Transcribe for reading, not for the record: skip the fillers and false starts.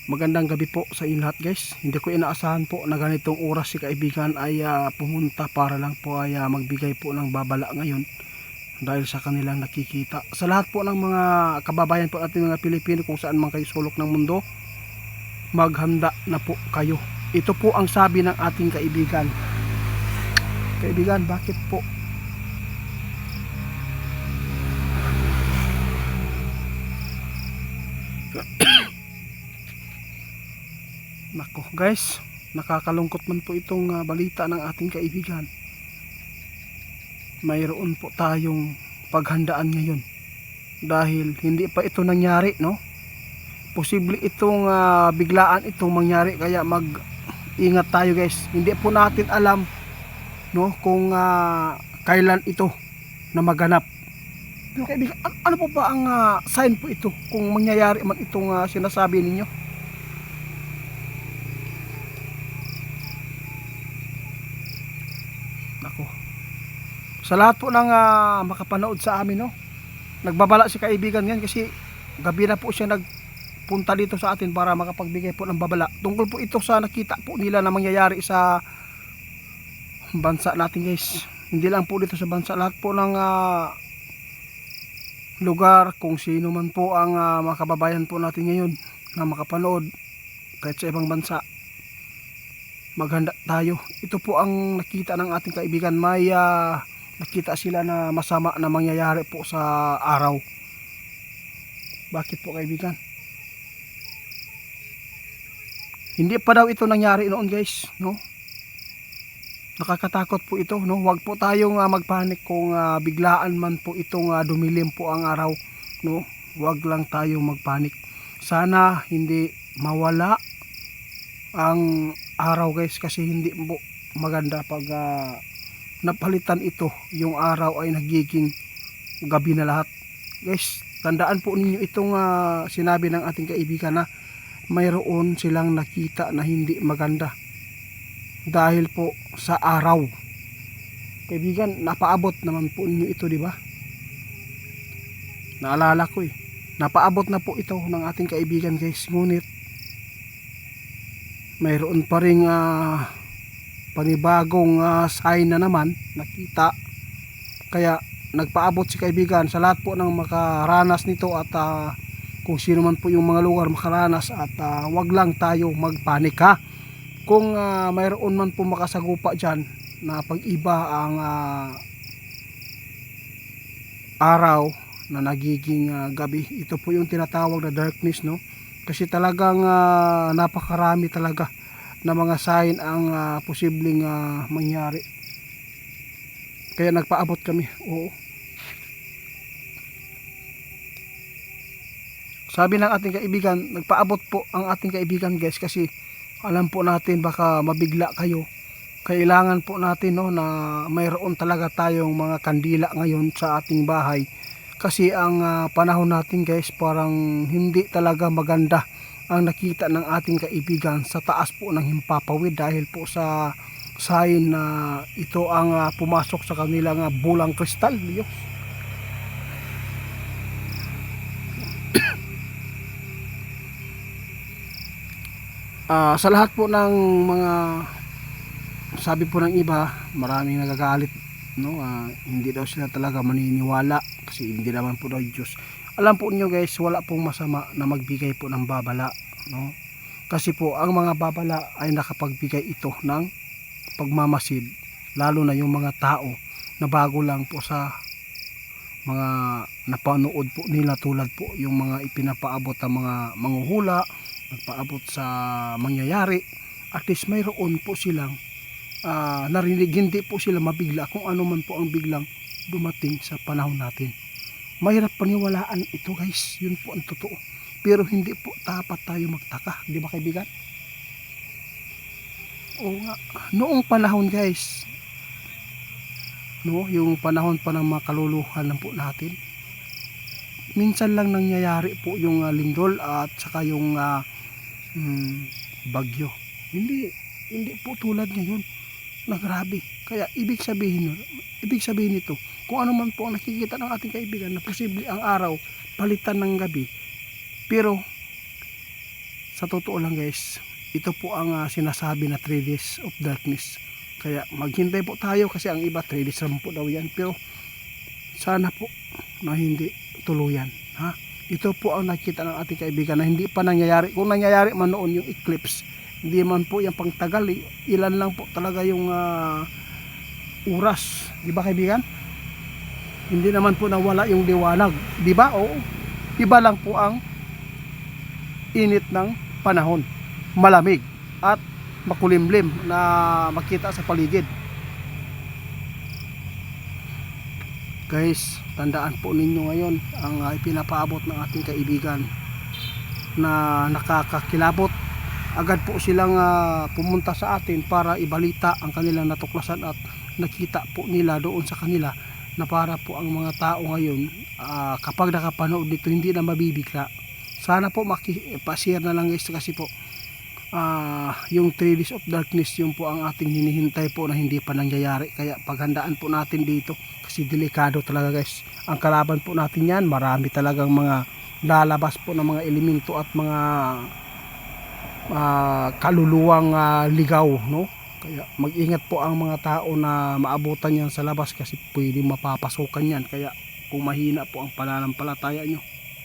Magandang gabi po sa inyo lahat guys. Hindi ko inaasahan po na ganitong oras si kaibigan ay pumunta para lang po ay magbigay po ng babala ngayon dahil sa kanilang nakikita. Sa lahat po ng mga kababayan po natin mga Pilipino kung saan man kayo sulok ng mundo, maghanda na po kayo. Ito po ang sabi ng ating kaibigan. Kaibigan, bakit po? Nako guys, nakakalungkot man po itong balita ng ating kaibigan. Mayroon po tayong paghandaan ngayon dahil hindi pa ito nangyari, no? Posible itong biglaan itong mangyari, kaya mag-ingat tayo guys. Hindi po natin alam, no, kung kailan ito na maganap. Pero kaibigan, ano po ba ang sign po ito kung mangyayari man itong sinasabi ninyo? Ako. Sa lahat po ng makapanood sa amin, no, nagbabala si kaibigan yan kasi gabi na po siya nagpunta dito sa atin para makapagbigay po ng babala. Tungkol po ito sa nakita po nila na mangyayari sa bansa natin guys. Hindi lang po dito sa bansa, lahat po ng lugar, kung sino man po ang mga kababayan po natin ngayon na makapanood kahit sa ibang bansa, maghanda tayo. Ito po ang nakita ng ating kaibigan. May nakita sila na masama na mangyayari po sa araw. Bakit po kaibigan? Hindi pa daw ito nangyari noon guys, no? Nakakatakot po ito, no? Huwag po tayong magpanik kung biglaan man po itong dumilim po ang araw, no? Huwag lang tayong magpanik. Sana hindi mawala ang araw guys, kasi hindi po maganda pag napalitan ito, yung araw ay nagiging gabi na lahat guys. Tandaan po ninyo itong sinabi ng ating kaibigan na mayroon silang nakita na hindi maganda dahil po sa araw. Kaibigan, napaabot naman po ninyo ito, di ba? Naalala ko napaabot na po ito ng ating kaibigan guys, ngunit mayroon pa ring panibagong sign na naman nakita, kaya nagpaabot si kaibigan sa lahat po ng makaranas nito at kung sino man po yung mga lugar makaranas, at wag lang tayo magpanik ha. Kung mayroon man po makasagupa dyan na pag-iba ang araw na nagiging gabi, ito po yung tinatawag na darkness, no? Kasi talagang napakarami talaga na mga sign ang posibleng mangyari. Kaya nagpaabot kami. Oo. Sabi ng ating kaibigan, nagpaabot po ang ating kaibigan guys, kasi alam po natin baka mabigla kayo. Kailangan po natin, no, na mayroon talaga tayong mga kandila ngayon sa ating bahay. Kasi ang panahon natin guys, parang hindi talaga maganda ang nakita ng ating kaibigan sa taas po ng himpapawid dahil po sa sign na ito ang pumasok sa kanilang bulang kristal. Sa lahat po ng mga sabi po ng iba, maraming nagagalit, no? Hindi daw sila talaga maniniwala kasi hindi naman po daw Diyos. Alam po niyo guys, wala pong masama na magbigay po ng babala, no? Kasi po ang mga babala ay nakapagbigay ito ng pagmamasid, lalo na yung mga tao na bago lang po sa mga napanood po nila, tulad po yung mga ipinapaabot ng mga manghuhula, nagpaabot sa mangyayari. At least mayroon po silang narinig, hindi po sila mabigla kung ano man po ang biglang dumating sa panahon natin. Mahirap paniwalaan ito guys, yun po ang totoo. Pero hindi po dapat tayo magtaka, di ba kaibigan? Oo nga, noong panahon guys, no, yung panahon pa ng mga kaluluhan lang po natin, minsan lang nangyayari po yung lindol at saka yung bagyo. Hindi po tulad ngayon na grabe. Kaya ibig sabihin nito, kung ano man po ang nakikita ng ating kaibigan na posible ang araw palitan ng gabi, pero Sa totoo lang guys, ito po ang sinasabi na 3 days of darkness. Kaya maghintay po tayo kasi ang iba 3 days lang po daw yan. Pero sana po na hindi tuluyan. Ha? Ito po ang nakita ng ating kaibigan na hindi pa nangyayari. Kung nangyayari man noon yung eclipse, hindi man po yung pangtagal. Ilan lang po talaga yung oras. Di ba kaibigan? Hindi naman po nawala yung liwanag. Di ba? Oo. Iba lang po ang init ng panahon. Malamig at makulimlim na makita sa paligid. Guys, tandaan po ninyo ngayon ang ipinapaabot ng ating kaibigan na nakakakilabot. Agad po silang pumunta sa atin para ibalita ang kanilang natuklasan at nakita po nila doon sa kanila na para po ang mga tao ngayon kapag nakapanood nito hindi na mabibigla. Sana po pa-share na lang guys kasi po yung 3 days of darkness yung po ang ating hinihintay po na hindi pa nangyayari. Kaya paghandaan po natin dito kasi delikado talaga guys. Ang kalaban po natin yan, marami talagang mga lalabas po ng mga elemento at mga kaluluwang ligaw, no? Kaya mag-ingat po ang mga tao na maabutan yan sa labas kasi pwede mapapasukan yan. Kaya kung mahina po ang pananampalataya nyo,